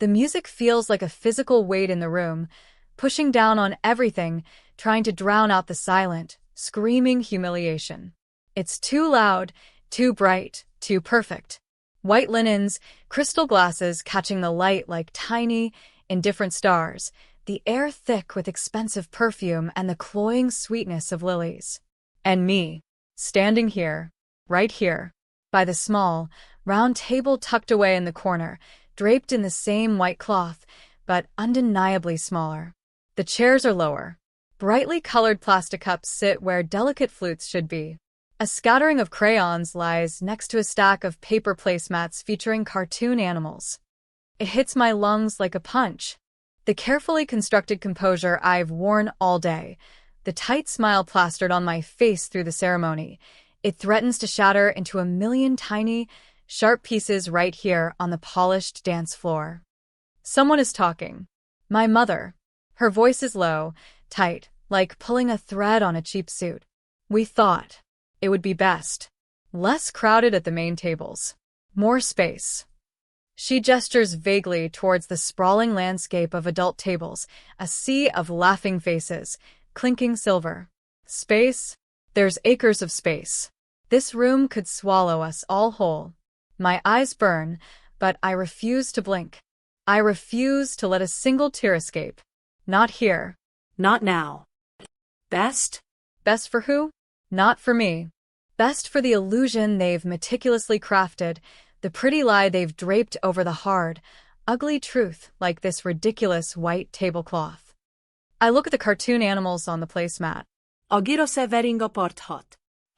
The music feels like a physical weight in the room, pushing down on everything, trying to drown out the silent, screaming humiliation. It's too loud, too bright, too perfect. White linens, crystal glasses catching the light like tiny, indifferent stars, the air thick with expensive perfume and the cloying sweetness of lilies. And me, standing here, right here, by the small, round table tucked away in the corner, draped in the same white cloth, but undeniably smaller. The chairs are lower. Brightly colored plastic cups sit where delicate flutes should be. A scattering of crayons lies next to a stack of paper placemats featuring cartoon animals. It hits my lungs like a punch. The carefully constructed composure I've worn all day, the tight smile plastered on my face through the ceremony, it threatens to shatter into a million tiny, sharp pieces right here on the polished dance floor. Someone is talking. My mother. Her voice is low, tight, like pulling a thread on a cheap suit. We thought it would be best. Less crowded at the main tables. More space. She gestures vaguely towards the sprawling landscape of adult tables, a sea of laughing faces, clinking silver. Space? There's acres of space. This room could swallow us all whole. My eyes burn, but I refuse to blink. I refuse to let a single tear escape. Not here. Not now. Best? Best for who? Not for me. Best for the illusion they've meticulously crafted, the pretty lie they've draped over the hard, ugly truth like this ridiculous white tablecloth. I look at the cartoon animals on the placemat.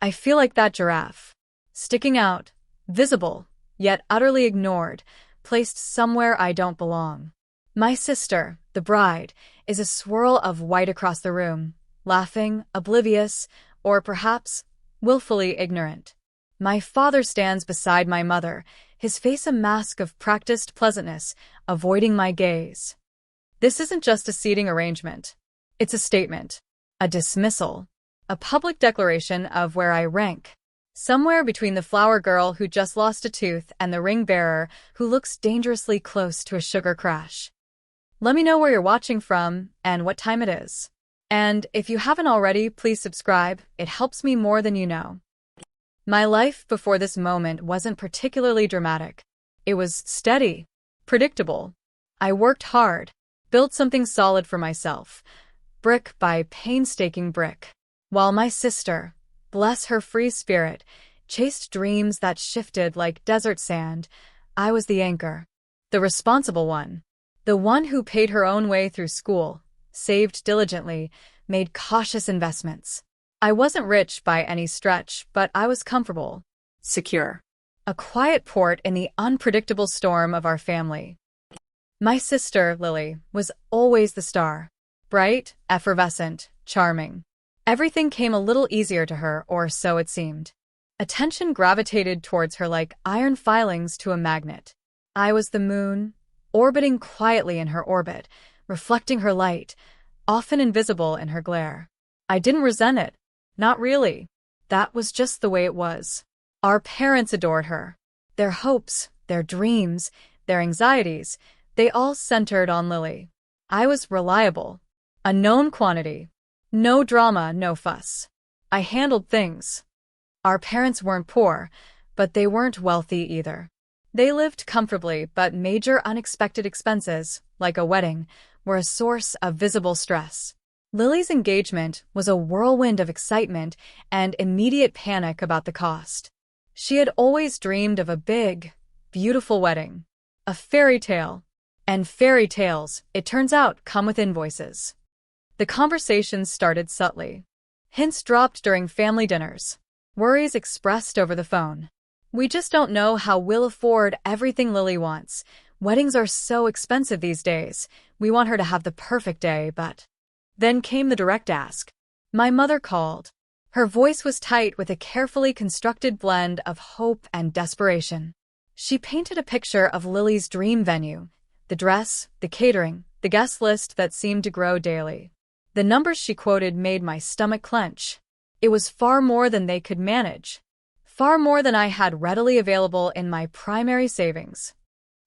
I feel like that giraffe. Sticking out, visible, yet utterly ignored, placed somewhere I don't belong. My sister, the bride, is a swirl of white across the room, laughing, oblivious, or perhaps willfully ignorant. My father stands beside my mother, his face a mask of practiced pleasantness, avoiding my gaze. This isn't just a seating arrangement. It's a statement, a dismissal, a public declaration of where I rank. Somewhere between the flower girl who just lost a tooth and the ring bearer who looks dangerously close to a sugar crash. Let me know where you're watching from and what time it is. And if you haven't already, please subscribe. It helps me more than you know. My life before this moment wasn't particularly dramatic. It was steady, predictable. I worked hard, built something solid for myself, brick by painstaking brick, while my sister, bless her free spirit, chased dreams that shifted like desert sand. I was the anchor, the responsible one, the one who paid her own way through school, saved diligently, made cautious investments. I wasn't rich by any stretch, but I was comfortable, secure. A quiet port in the unpredictable storm of our family. My sister, Lily, was always the star. Bright, effervescent, charming. Everything came a little easier to her, or so it seemed. Attention gravitated towards her like iron filings to a magnet. I was the moon, orbiting quietly in her orbit, reflecting her light, often invisible in her glare. I didn't resent it. Not really. That was just the way it was. Our parents adored her. Their hopes, their dreams, their anxieties, they all centered on Lily. I was reliable. A known quantity. No drama, no fuss. I handled things. Our parents weren't poor, but they weren't wealthy either. They lived comfortably, but major unexpected expenses, like a wedding, were a source of visible stress. Lily's engagement was a whirlwind of excitement and immediate panic about the cost. She had always dreamed of a big, beautiful wedding. A fairy tale. And fairy tales, it turns out, come with invoices. The conversations started subtly. Hints dropped during family dinners. Worries expressed over the phone. We just don't know how we'll afford everything Lily wants. Weddings are so expensive these days. We want her to have the perfect day, but... Then came the direct ask. My mother called. Her voice was tight with a carefully constructed blend of hope and desperation. She painted a picture of Lily's dream venue. The dress, the catering, the guest list that seemed to grow daily. The numbers she quoted made my stomach clench. It was far more than they could manage. Far more than I had readily available in my primary savings.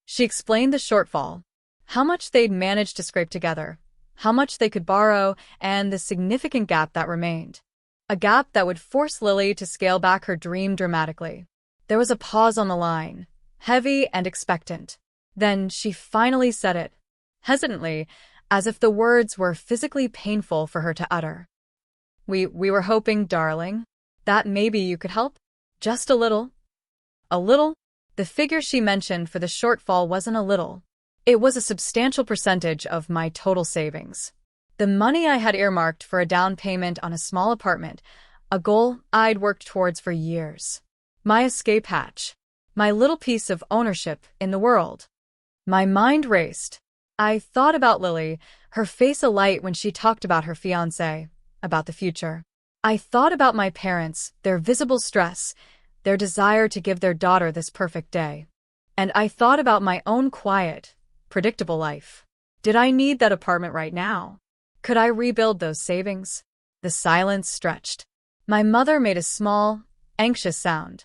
She explained the shortfall. how much they'd managed to scrape together, how much they could borrow, and the significant gap that remained. A gap that would force Lily to scale back her dream dramatically. There was a pause on the line, heavy and expectant. Then she finally said it, hesitantly, as if the words were physically painful for her to utter. We were hoping, darling, that maybe you could help? Just a little? A little? The figure she mentioned for the shortfall wasn't a little. It was a substantial percentage of my total savings. The money I had earmarked for a down payment on a small apartment, a goal I'd worked towards for years. My escape hatch. My little piece of ownership in the world. My mind raced. I thought about Lily, her face alight when she talked about her fiancé, about the future. I thought about my parents, their visible stress, their desire to give their daughter this perfect day. And I thought about my own quiet, predictable life. Did I need that apartment right now? Could I rebuild those savings? The silence stretched. My mother made a small, anxious sound.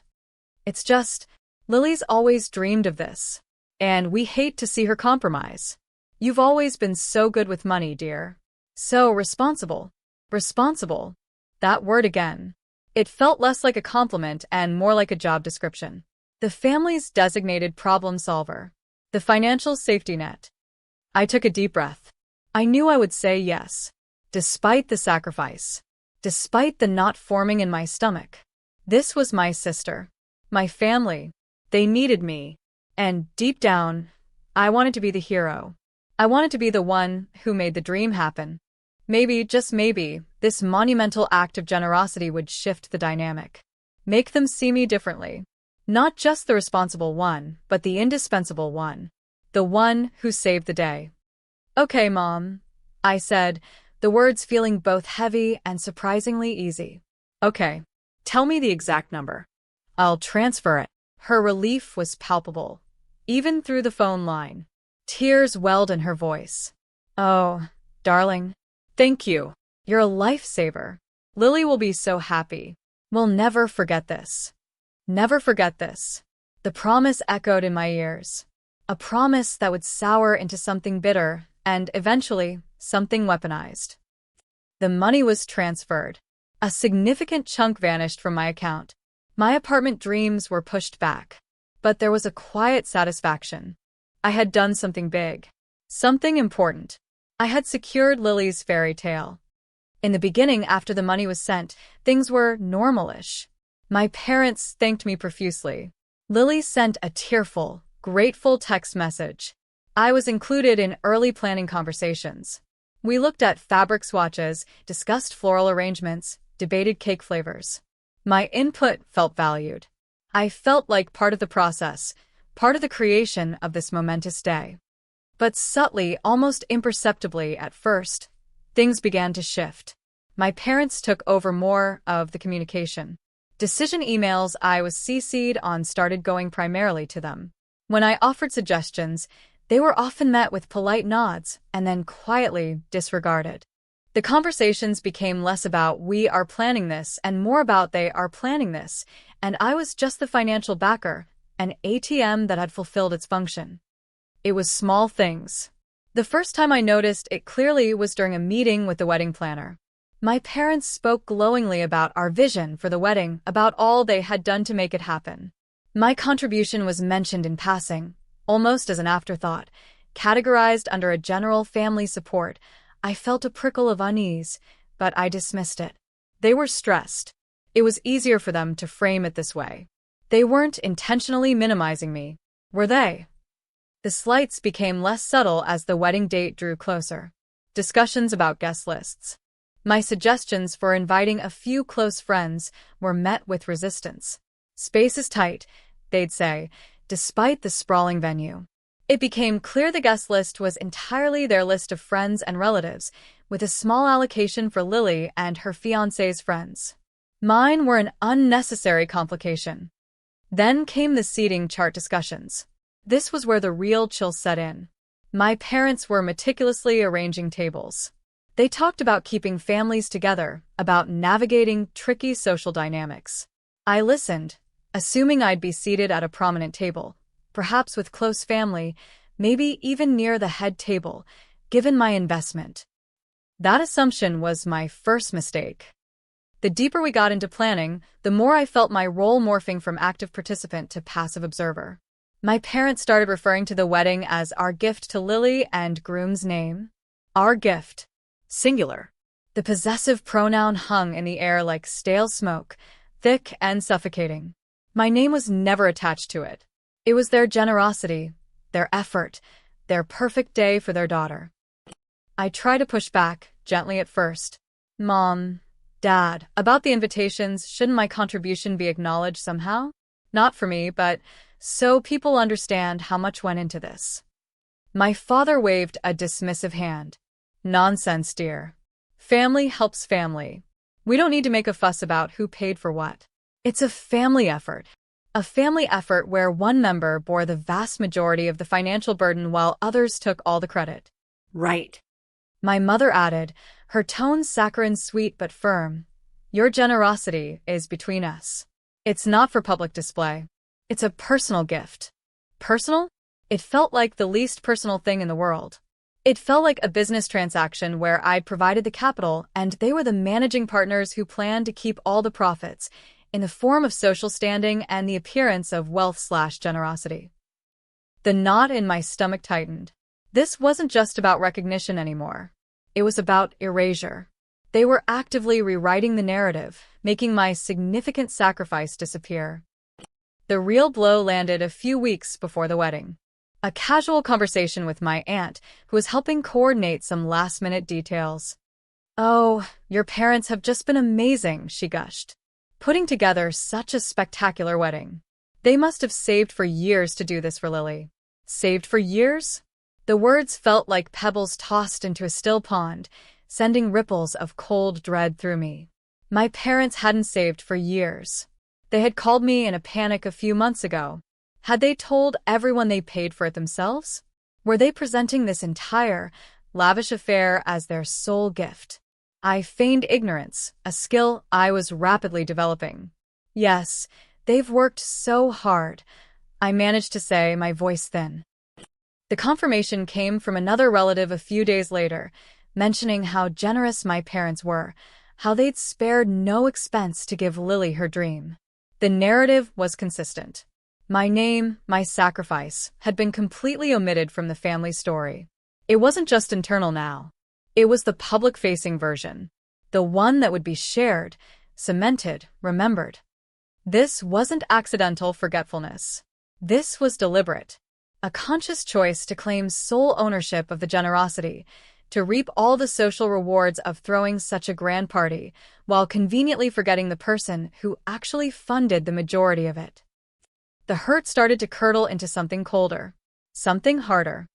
It's just, Lily's always dreamed of this. And we hate to see her compromise. You've always been so good with money, dear. So responsible. Responsible. That word again. It felt less like a compliment and more like a job description. The family's designated problem solver. The financial safety net. I took a deep breath. I knew I would say yes. Despite the sacrifice. Despite the knot forming in my stomach. This was my sister. My family. They needed me. And deep down, I wanted to be the hero. I wanted to be the one who made the dream happen. Maybe, just maybe, this monumental act of generosity would shift the dynamic. Make them see me differently. Not just the responsible one, but the indispensable one. The one who saved the day. Okay, Mom, I said, the words feeling both heavy and surprisingly easy. Okay, tell me the exact number. I'll transfer it. Her relief was palpable, even through the phone line. Tears welled in her voice. Oh, darling. Thank you. You're a lifesaver. Lily will be so happy. We'll never forget this. Never forget this. The promise echoed in my ears. A promise that would sour into something bitter and, eventually, something weaponized. The money was transferred. A significant chunk vanished from my account. My apartment dreams were pushed back. But there was a quiet satisfaction. I had done something big. Something important. I had secured Lily's fairy tale. In the beginning, after the money was sent, things were normal-ish. My parents thanked me profusely. Lily sent a tearful, grateful text message. I was included in early planning conversations. We looked at fabric swatches, discussed floral arrangements, debated cake flavors. My input felt valued. I felt like part of the process, part of the creation of this momentous day. But subtly, almost imperceptibly at first, things began to shift. My parents took over more of the communication. Decision emails I was CC'd on started going primarily to them. When I offered suggestions, they were often met with polite nods and then quietly disregarded. The conversations became less about "we are planning this" and more about "they are planning this," and I was just the financial backer, an ATM that had fulfilled its function. It was small things. The first time I noticed it clearly was during a meeting with the wedding planner. My parents spoke glowingly about our vision for the wedding, about all they had done to make it happen. My contribution was mentioned in passing, almost as an afterthought, categorized under a general family support. I felt a prickle of unease, but I dismissed it. They were stressed. It was easier for them to frame it this way. They weren't intentionally minimizing me, were they? The slights became less subtle as the wedding date drew closer. Discussions about guest lists. My suggestions for inviting a few close friends were met with resistance. Space is tight, they'd say, despite the sprawling venue. It became clear the guest list was entirely their list of friends and relatives, with a small allocation for Lily and her fiancé's friends. Mine were an unnecessary complication. Then came the seating chart discussions. This was where the real chill set in. My parents were meticulously arranging tables. They talked about keeping families together, about navigating tricky social dynamics. I listened, assuming I'd be seated at a prominent table, perhaps with close family, maybe even near the head table, given my investment. That assumption was my first mistake. The deeper we got into planning, the more I felt my role morphing from active participant to passive observer. My parents started referring to the wedding as our gift to Lily and Groom's name. Our gift. Singular. The possessive pronoun hung in the air like stale smoke, thick and suffocating. My name was never attached to it. It was their generosity, their effort, their perfect day for their daughter. I tried to push back, gently at first. Mom, Dad, about the invitations, shouldn't my contribution be acknowledged somehow? Not for me, but so people understand how much went into this. My father waved a dismissive hand. Nonsense, dear. Family helps family. We don't need to make a fuss about who paid for what. It's a family effort. A family effort where one member bore the vast majority of the financial burden while others took all the credit. Right. My mother added, her tone saccharine sweet but firm. Your generosity is between us. It's not for public display. It's a personal gift. Personal? It felt like the least personal thing in the world. It felt like a business transaction where I'd provided the capital and they were the managing partners who planned to keep all the profits, in the form of social standing and the appearance of wealth/generosity. The knot in my stomach tightened. This wasn't just about recognition anymore. It was about erasure. They were actively rewriting the narrative, making my significant sacrifice disappear. The real blow landed a few weeks before the wedding. A casual conversation with my aunt, who was helping coordinate some last-minute details. "Oh, your parents have just been amazing," she gushed. "Putting together such a spectacular wedding. They must have saved for years to do this for Lily." Saved for years? The words felt like pebbles tossed into a still pond, sending ripples of cold dread through me. My parents hadn't saved for years. They had called me in a panic a few months ago. Had they told everyone they paid for it themselves? Were they presenting this entire, lavish affair as their sole gift? I feigned ignorance, a skill I was rapidly developing. "Yes, they've worked so hard," I managed to say, my voice thin. The confirmation came from another relative a few days later, mentioning how generous my parents were, how they'd spared no expense to give Lily her dream. The narrative was consistent. My name, my sacrifice, had been completely omitted from the family story. It wasn't just internal now. It was the public-facing version, the one that would be shared, cemented, remembered. This wasn't accidental forgetfulness. This was deliberate. A conscious choice to claim sole ownership of the generosity, to reap all the social rewards of throwing such a grand party, while conveniently forgetting the person who actually funded the majority of it. The hurt started to curdle into something colder, something harder.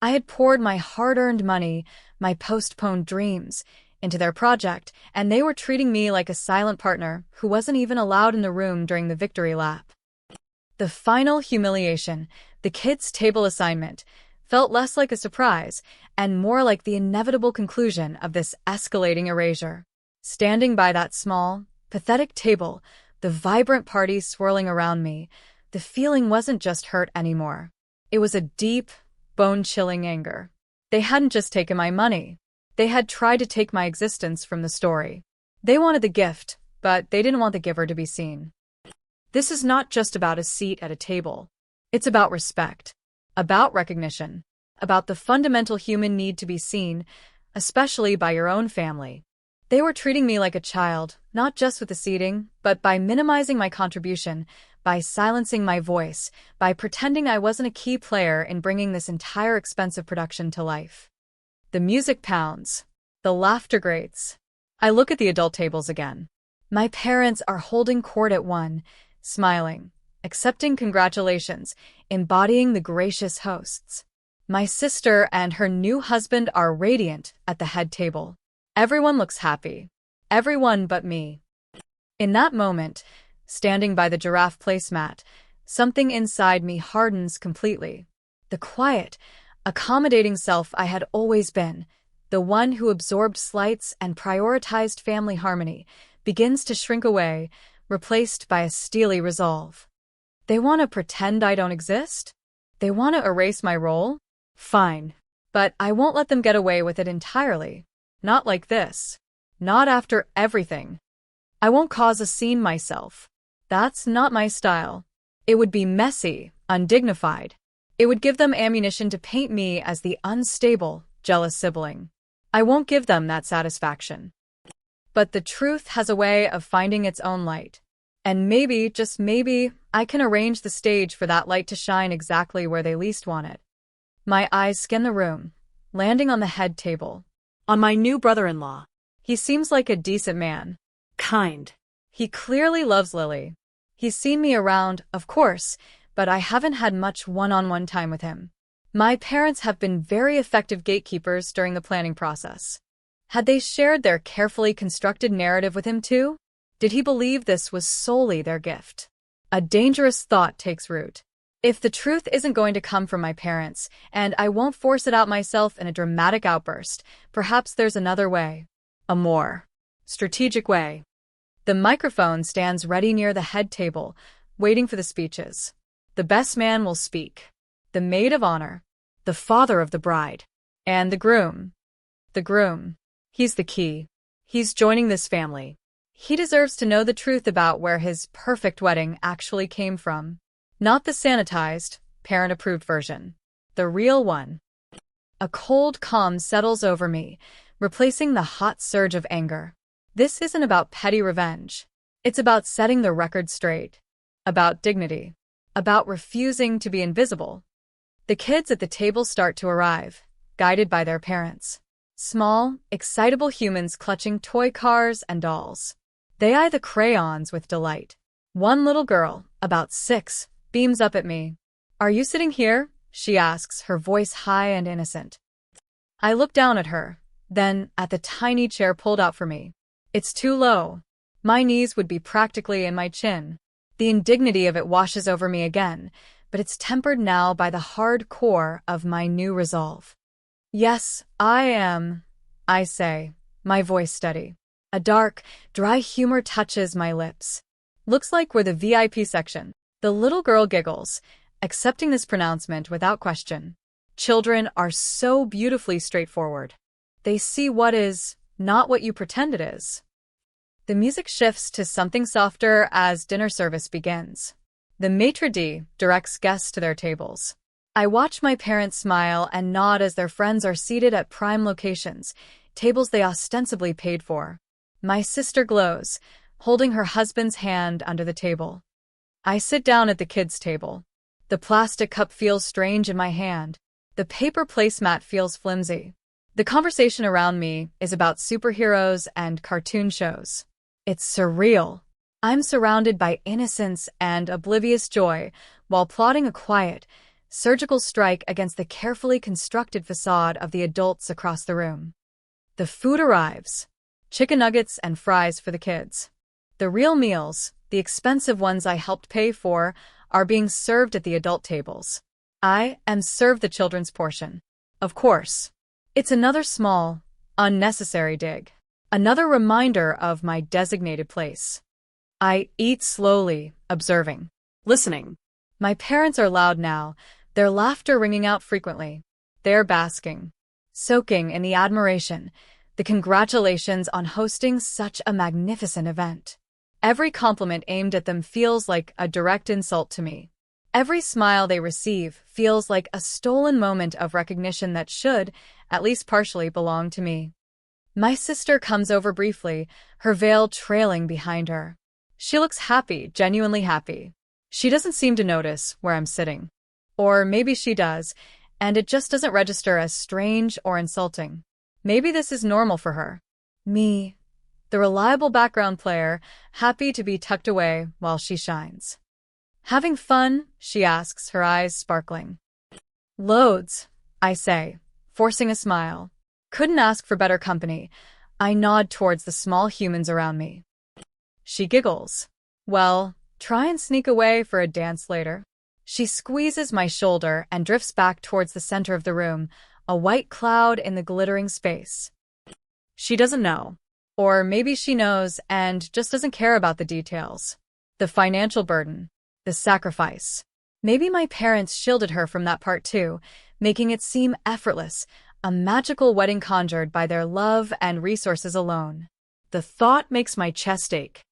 I had poured my hard-earned money, my postponed dreams, into their project, and they were treating me like a silent partner who wasn't even allowed in the room during the victory lap. The final humiliation, the kids' table assignment, felt less like a surprise and more like the inevitable conclusion of this escalating erasure. Standing by that small, pathetic table, the vibrant party swirling around me, the feeling wasn't just hurt anymore. It was a deep, bone-chilling anger. They hadn't just taken my money. They had tried to take my existence from the story. They wanted the gift, but they didn't want the giver to be seen. This is not just about a seat at a table. It's about respect, about recognition, about the fundamental human need to be seen, especially by your own family. They were treating me like a child, not just with the seating, but by minimizing my contribution, by silencing my voice, by pretending I wasn't a key player in bringing this entire expensive production to life. The music pounds. The laughter grates. I look at the adult tables again. My parents are holding court at one, smiling, accepting congratulations, embodying the gracious hosts. My sister and her new husband are radiant at the head table. Everyone looks happy. Everyone but me. In that moment, standing by the giraffe placemat, something inside me hardens completely. The quiet, accommodating self I had always been, the one who absorbed slights and prioritized family harmony, begins to shrink away, replaced by a steely resolve. They want to pretend I don't exist? They want to erase my role? Fine. But I won't let them get away with it entirely. Not like this. Not after everything. I won't cause a scene myself. That's not my style. It would be messy, undignified. It would give them ammunition to paint me as the unstable, jealous sibling. I won't give them that satisfaction. But the truth has a way of finding its own light. And maybe, just maybe, I can arrange the stage for that light to shine exactly where they least want it. My eyes scan the room, landing on the head table. On my new brother-in-law. He seems like a decent man. Kind. He clearly loves Lily. He's seen me around, of course, but I haven't had much one-on-one time with him. My parents have been very effective gatekeepers during the planning process. Had they shared their carefully constructed narrative with him too? Did he believe this was solely their gift? A dangerous thought takes root. If the truth isn't going to come from my parents, and I won't force it out myself in a dramatic outburst, perhaps there's another way. A more strategic way. The microphone stands ready near the head table, waiting for the speeches. The best man will speak. The maid of honor. The father of the bride. And the groom. The groom. He's the key. He's joining this family. He deserves to know the truth about where his perfect wedding actually came from. Not the sanitized, parent-approved version. The real one. A cold calm settles over me, replacing the hot surge of anger. This isn't about petty revenge. It's about setting the record straight. About dignity. About refusing to be invisible. The kids at the table start to arrive, guided by their parents. Small, excitable humans clutching toy cars and dolls. They eye the crayons with delight. One little girl, about 6, beams up at me. "Are you sitting here?" she asks, her voice high and innocent. I look down at her, then at the tiny chair pulled out for me. It's too low. My knees would be practically in my chin. The indignity of it washes over me again, but it's tempered now by the hard core of my new resolve. "Yes, I am," I say, my voice steady. A dark, dry humor touches my lips. "Looks like we're the VIP section." The little girl giggles, accepting this pronouncement without question. Children are so beautifully straightforward. They see what is, not what you pretend it is. The music shifts to something softer as dinner service begins. The maitre d' directs guests to their tables. I watch my parents smile and nod as their friends are seated at prime locations, tables they ostensibly paid for. My sister glows, holding her husband's hand under the table. I sit down at the kids' table. The plastic cup feels strange in my hand. The paper placemat feels flimsy. The conversation around me is about superheroes and cartoon shows. It's surreal. I'm surrounded by innocence and oblivious joy while plotting a quiet, surgical strike against the carefully constructed facade of the adults across the room. The food arrives. Chicken nuggets and fries for the kids. The real meals, the expensive ones I helped pay for, are being served at the adult tables. I am served the children's portion. Of course. It's another small, unnecessary dig. Another reminder of my designated place. I eat slowly, observing. Listening. My parents are loud now, their laughter ringing out frequently. They're basking. Soaking in the admiration, the congratulations on hosting such a magnificent event. Every compliment aimed at them feels like a direct insult to me. Every smile they receive feels like a stolen moment of recognition that should, at least partially, belong to me. My sister comes over briefly, her veil trailing behind her. She looks happy, genuinely happy. She doesn't seem to notice where I'm sitting. Or maybe she does, and it just doesn't register as strange or insulting. Maybe this is normal for her. Me, the reliable background player, happy to be tucked away while she shines. "Having fun?" she asks, her eyes sparkling. "Loads," I say, forcing a smile. Couldn't ask for better company. I nod towards the small humans around me. She giggles. "Well, try and sneak away for a dance later." She squeezes my shoulder and drifts back towards the center of the room, a white cloud in the glittering space. She doesn't know. Or maybe she knows and just doesn't care about the details. The financial burden. The sacrifice. Maybe my parents shielded her from that part too, making it seem effortless, a magical wedding conjured by their love and resources alone. The thought makes my chest ache.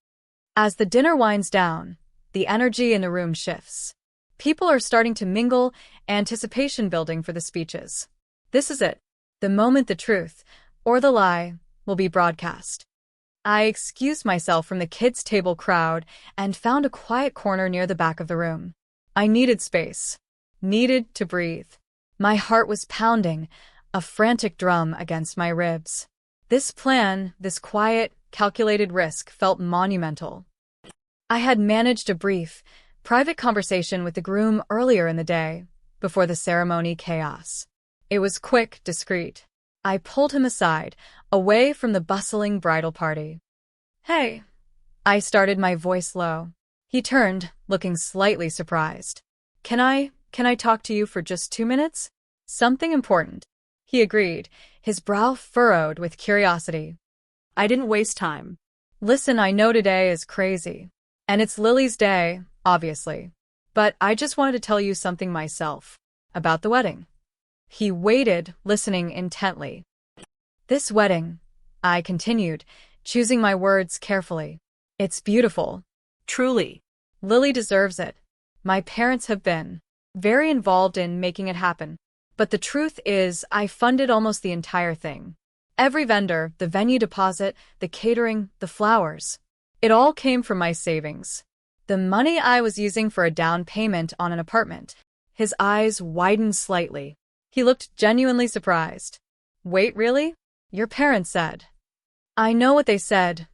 As the dinner winds down, the energy in the room shifts. People are starting to mingle, anticipation building for the speeches. This is it, the moment the truth, or the lie, will be broadcast. I excused myself from the kids' table crowd and found a quiet corner near the back of the room. I needed space, needed to breathe. My heart was pounding, a frantic drum against my ribs. This plan, this quiet, calculated risk felt monumental. I had managed a brief, private conversation with the groom earlier in the day, before the ceremony chaos. It was quick, discreet. I pulled him aside, away from the bustling bridal party. "Hey," I started, my voice low. He turned, looking slightly surprised. Can I talk to you for just 2 minutes? Something important." He agreed, his brow furrowed with curiosity. I didn't waste time. "Listen, I know today is crazy. And it's Lily's day, obviously. But I just wanted to tell you something myself. About the wedding." He waited, listening intently. "This wedding," I continued, choosing my words carefully. "It's beautiful. Truly. Lily deserves it. My parents have been very involved in making it happen. But the truth is, I funded almost the entire thing. Every vendor, the venue deposit, the catering, the flowers. It all came from my savings. The money I was using for a down payment on an apartment." His eyes widened slightly. He looked genuinely surprised. "Wait, really? Your parents said." "I know what they said,"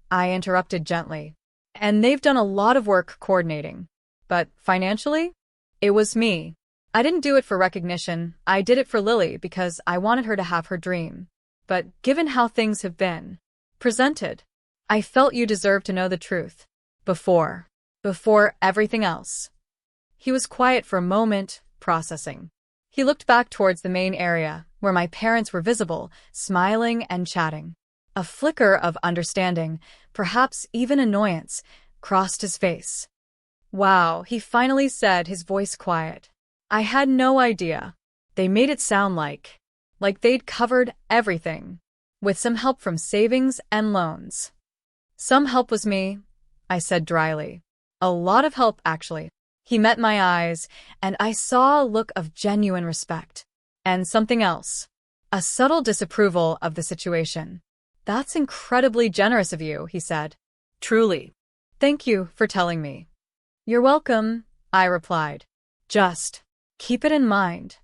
I interrupted gently. "And they've done a lot of work coordinating. But financially? It was me. I didn't do it for recognition. I did it for Lily because I wanted her to have her dream. But given how things have been presented, I felt you deserved to know the truth. Before everything else." He was quiet for a moment, processing. He looked back towards the main area, where my parents were visible, smiling and chatting. A flicker of understanding, perhaps even annoyance, crossed his face. "Wow," he finally said, his voice quiet. "I had no idea. They made it sound like they'd covered everything, with some help from savings and loans." "Some help was me," I said dryly. "A lot of help, actually." He met my eyes, and I saw a look of genuine respect. And something else. A subtle disapproval of the situation. "That's incredibly generous of you," he said. Truly. "Thank you for telling me." "You're welcome," I replied. "Just keep it in mind."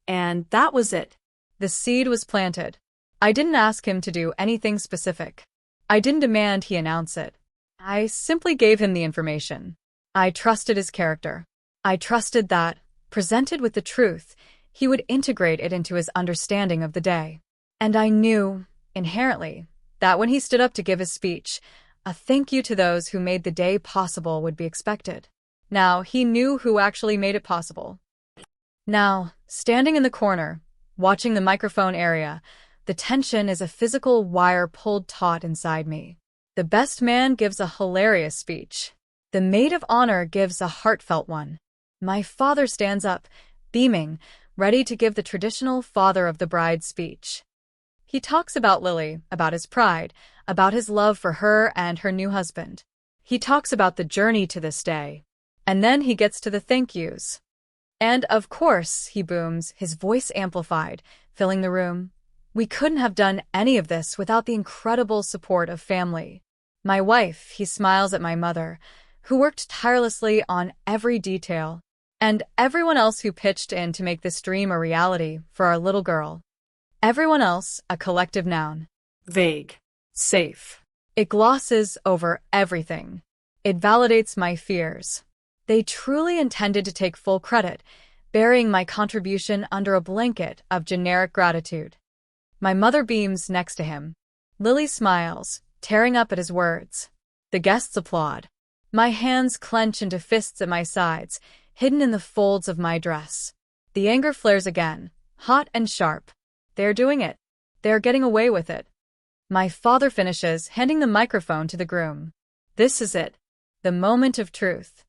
And that was it. The seed was planted. I didn't ask him to do anything specific. I didn't demand he announce it. I simply gave him the information. I trusted his character. I trusted that, presented with the truth, he would integrate it into his understanding of the day. And I knew, inherently, that when he stood up to give his speech, a thank you to those who made the day possible would be expected. Now, he knew who actually made it possible. Now, standing in the corner, watching the microphone area, the tension is a physical wire pulled taut inside me. The best man gives a hilarious speech. The maid of honor gives a heartfelt one. My father stands up, beaming, ready to give the traditional father of the bride speech. He talks about Lily, about his pride, about his love for her and her new husband. He talks about the journey to this day. And then he gets to the thank yous. "And of course," he booms, his voice amplified, filling the room, "we couldn't have done any of this without the incredible support of family. My wife," he smiles at my mother, "who worked tirelessly on every detail, and everyone else who pitched in to make this dream a reality for our little girl." Everyone else, a collective noun. Vague. Safe. It glosses over everything. It validates my fears. They truly intended to take full credit, burying my contribution under a blanket of generic gratitude. My mother beams next to him. Lily smiles, tearing up at his words. The guests applaud. My hands clench into fists at my sides, hidden in the folds of my dress. The anger flares again, hot and sharp. They're doing it. They're getting away with it. My father finishes, handing the microphone to the groom. This is it. The moment of truth.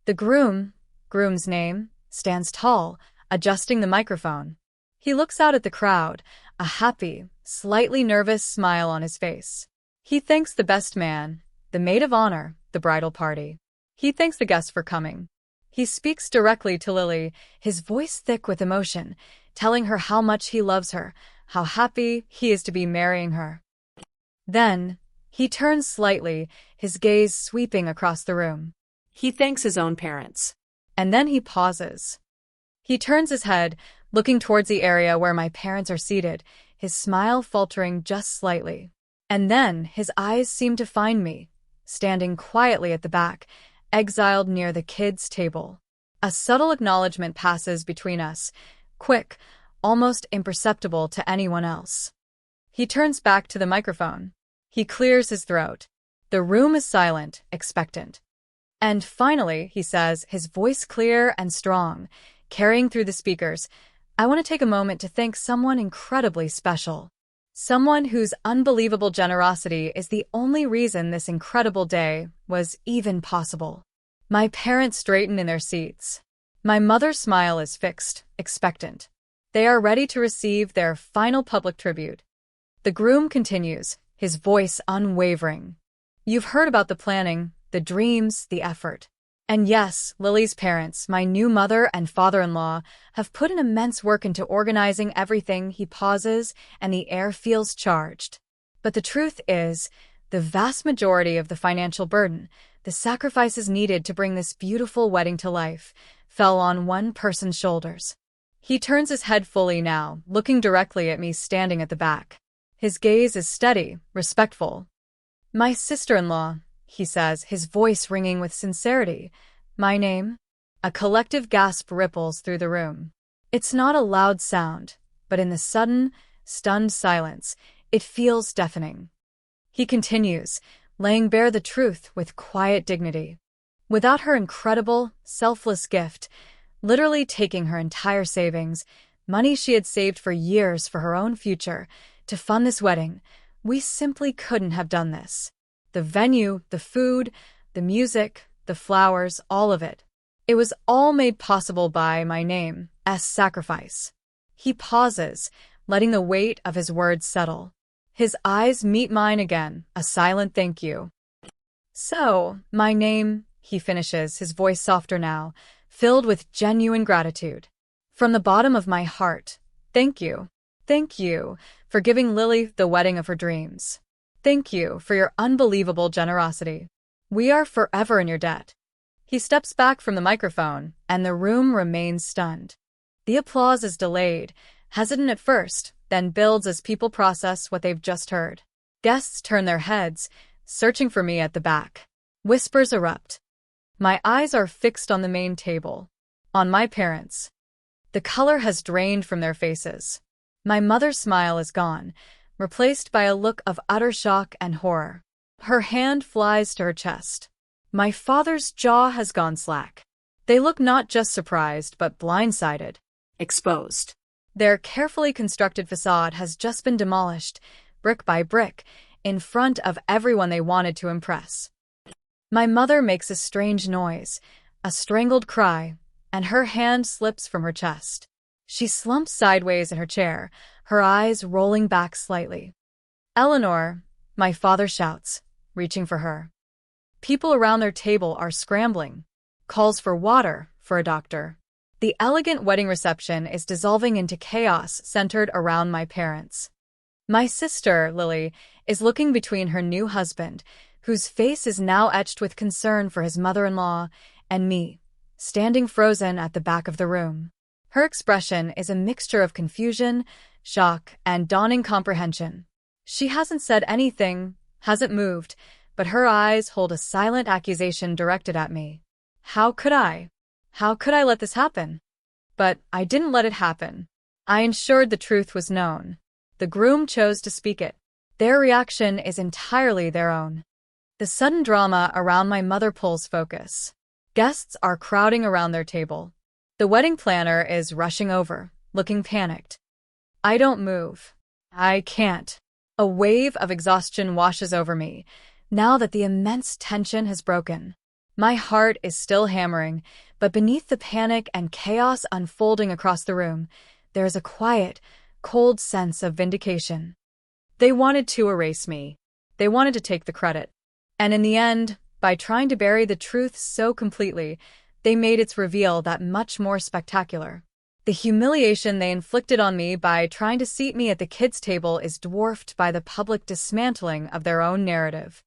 The groom, groom's name, stands tall, adjusting the microphone. He looks out at the crowd, a happy, slightly nervous smile on his face. He thanks the best man, the maid of honor, the bridal party. He thanks the guests for coming. He speaks directly to Lily, his voice thick with emotion, telling her how much he loves her, how happy he is to be marrying her. Then, he turns slightly, his gaze sweeping across the room. He thanks his own parents. And then he pauses. He turns his head, looking towards the area where my parents are seated, his smile faltering just slightly. And then his eyes seem to find me, standing quietly at the back, exiled near the kids' table. A subtle acknowledgement passes between us, quick, almost imperceptible to anyone else. He turns back to the microphone. He clears his throat. The room is silent, expectant. And finally, he says, his voice clear and strong, carrying through the speakers, I want to take a moment to thank someone incredibly special. Someone whose unbelievable generosity is the only reason this incredible day was even possible. My parents straighten in their seats. My mother's smile is fixed, expectant. They are ready to receive their final public tribute. The groom continues, his voice unwavering. You've heard about the planning, the dreams, the effort. And yes, Lily's parents, my new mother and father-in-law, have put in immense work into organizing everything. He pauses, and the air feels charged. But the truth is, the vast majority of the financial burden, the sacrifices needed to bring this beautiful wedding to life, fell on one person's shoulders. He turns his head fully now, looking directly at me standing at the back. His gaze is steady, respectful. My sister-in-law, he says, his voice ringing with sincerity. My name? A collective gasp ripples through the room. It's not a loud sound, but in the sudden, stunned silence, it feels deafening. He continues, laying bare the truth with quiet dignity. Without her incredible, selfless gift, literally taking her entire savings, money she had saved for years for her own future, to fund this wedding, we simply couldn't have done this. The venue, the food, the music, the flowers, all of it. It was all made possible by my name's sacrifice. He pauses, letting the weight of his words settle. His eyes meet mine again, a silent thank you. So, my name, he finishes, his voice softer now, filled with genuine gratitude. From the bottom of my heart, thank you. Thank you for giving Lily the wedding of her dreams. Thank you for your unbelievable generosity. We are forever in your debt. He steps back from the microphone, and the room remains stunned. The applause is delayed, hesitant at first, then builds as people process what they've just heard. Guests turn their heads, searching for me at the back. Whispers erupt. My eyes are fixed on the main table, on my parents. The color has drained from their faces. My mother's smile is gone, replaced by a look of utter shock and horror. Her hand flies to her chest. My father's jaw has gone slack. They look not just surprised, but blindsided. Exposed. Their carefully constructed facade has just been demolished, brick by brick, in front of everyone they wanted to impress. My mother makes a strange noise, a strangled cry, and her hand slips from her chest. She slumps sideways in her chair, her eyes rolling back slightly. Eleanor, my father shouts, reaching for her. People around their table are scrambling. Calls for water, for a doctor. The elegant wedding reception is dissolving into chaos centered around my parents. My sister, Lily, is looking between her new husband, whose face is now etched with concern for his mother-in-law, and me, standing frozen at the back of the room. Her expression is a mixture of confusion, shock, and dawning comprehension. She hasn't said anything, hasn't moved, but her eyes hold a silent accusation directed at me. How could I let this happen? But I didn't let it happen. I ensured the truth was known. The groom chose to speak it. Their reaction is entirely their own. The sudden drama around my mother pulls focus. Guests are crowding around their table. The wedding planner is rushing over, looking panicked. I don't move. I can't. A wave of exhaustion washes over me, now that the immense tension has broken. My heart is still hammering, But beneath the panic and chaos unfolding across the room, there is a quiet, cold sense of vindication. They wanted to erase me. They wanted to take the credit. And in the end, by trying to bury the truth so completely, they made its reveal that much more spectacular. The humiliation they inflicted on me by trying to seat me at the kids' table is dwarfed by the public dismantling of their own narrative.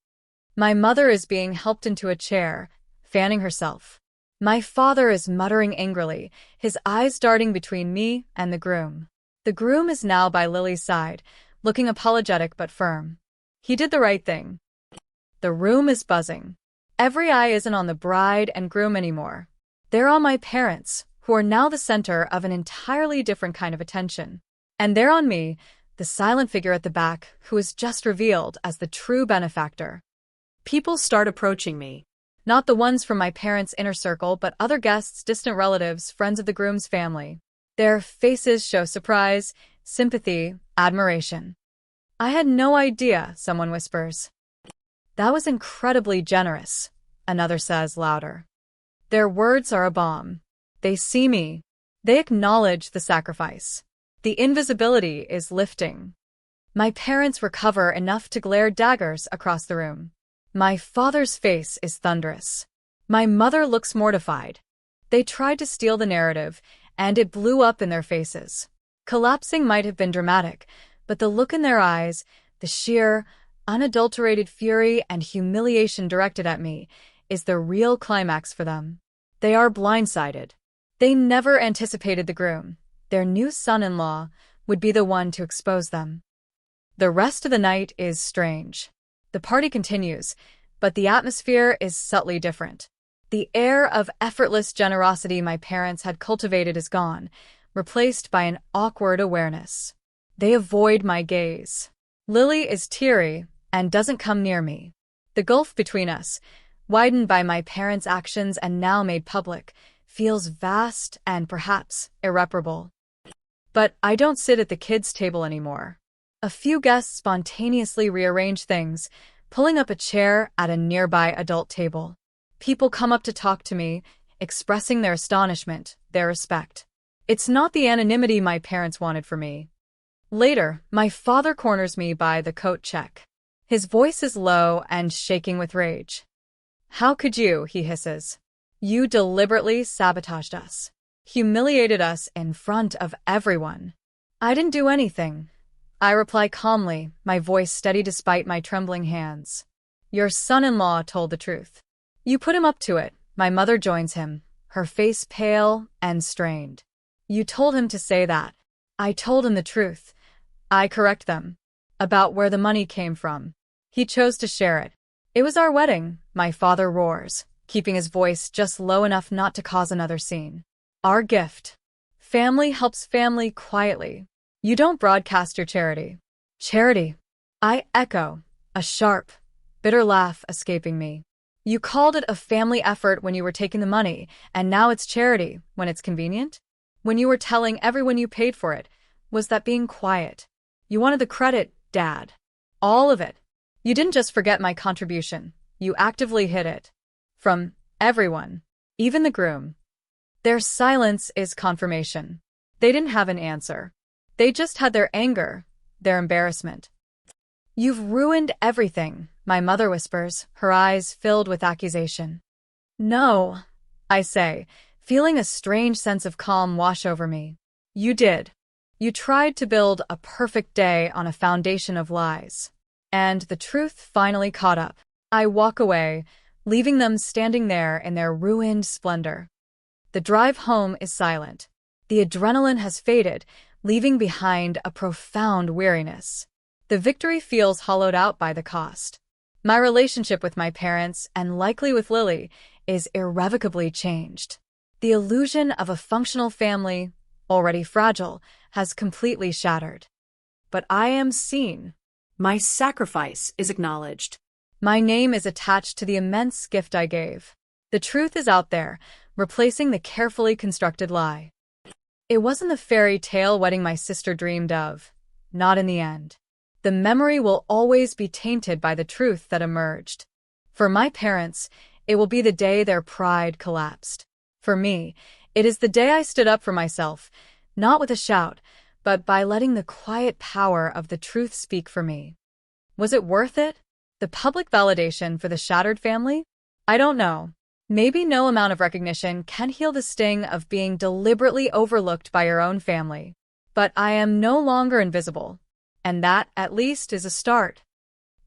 My mother is being helped into a chair, fanning herself. My father is muttering angrily, his eyes darting between me and the groom. The groom is now by Lily's side, looking apologetic but firm. He did the right thing. The room is buzzing. Every eye isn't on the bride and groom anymore. They're on my parents, who are now the center of an entirely different kind of attention. And they're on me, the silent figure at the back, who is just revealed as the true benefactor. People start approaching me. Not the ones from my parents' inner circle, but other guests, distant relatives, friends of the groom's family. Their faces show surprise, sympathy, admiration. "I had no idea," someone whispers. "That was incredibly generous," another says louder. Their words are a balm. They see me. They acknowledge the sacrifice. The invisibility is lifting. My parents recover enough to glare daggers across the room. My father's face is thunderous. My mother looks mortified. They tried to steal the narrative, and it blew up in their faces. Collapsing might have been dramatic, but the look in their eyes, the sheer, unadulterated fury and humiliation directed at me, is the real climax for them. They are blindsided. They never anticipated the groom, their new son-in-law, would be the one to expose them. The rest of the night is strange. The party continues, but the atmosphere is subtly different. The air of effortless generosity my parents had cultivated is gone, replaced by an awkward awareness. They avoid my gaze. Lily is teary and doesn't come near me. The gulf between us, widened by my parents' actions and now made public, feels vast and perhaps irreparable. But I don't sit at the kids' table anymore. A few guests spontaneously rearrange things, pulling up a chair at a nearby adult table. People come up to talk to me, expressing their astonishment, their respect. It's not the anonymity my parents wanted for me. Later, my father corners me by the coat check. His voice is low and shaking with rage. "How could you?" he hisses. "You deliberately sabotaged us. Humiliated us in front of everyone." "I didn't do anything," I reply calmly, my voice steady despite my trembling hands. "Your son-in-law told the truth. You put him up to it." My mother joins him, her face pale and strained. "You told him to say that." "I told him the truth." I correct them. "About where the money came from. He chose to share it." "It was our wedding," my father roars, keeping his voice just low enough not to cause another scene. "Our gift. Family helps family quietly. You don't broadcast your charity." "Charity?" I echo, a sharp, bitter laugh escaping me. "You called it a family effort when you were taking the money, and now it's charity when it's convenient? When you were telling everyone you paid for it, was that being quiet? You wanted the credit, Dad. All of it. You didn't just forget my contribution. You actively hid it. From everyone. Even the groom." Their silence is confirmation. They didn't have an answer. They just had their anger, their embarrassment. "You've ruined everything," my mother whispers, her eyes filled with accusation. "No," I say, feeling a strange sense of calm wash over me. "You did. You tried to build a perfect day on a foundation of lies. And the truth finally caught up." I walk away, leaving them standing there in their ruined splendor. The drive home is silent. The adrenaline has faded, leaving behind a profound weariness. The victory feels hollowed out by the cost. My relationship with my parents, and likely with Lily, is irrevocably changed. The illusion of a functional family, already fragile, has completely shattered. But I am seen. My sacrifice is acknowledged. My name is attached to the immense gift I gave. The truth is out there, replacing the carefully constructed lie. It wasn't the fairy tale wedding my sister dreamed of. Not in the end. The memory will always be tainted by the truth that emerged. For my parents, it will be the day their pride collapsed. For me, it is the day I stood up for myself, not with a shout, but by letting the quiet power of the truth speak for me. Was it worth it? The public validation for the shattered family? I don't know. Maybe no amount of recognition can heal the sting of being deliberately overlooked by your own family. But I am no longer invisible, and that, at least, is a start.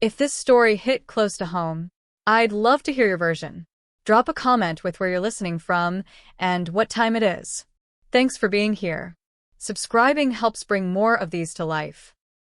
If this story hit close to home, I'd love to hear your version. Drop a comment with where you're listening from and what time it is. Thanks for being here. Subscribing helps bring more of these to life.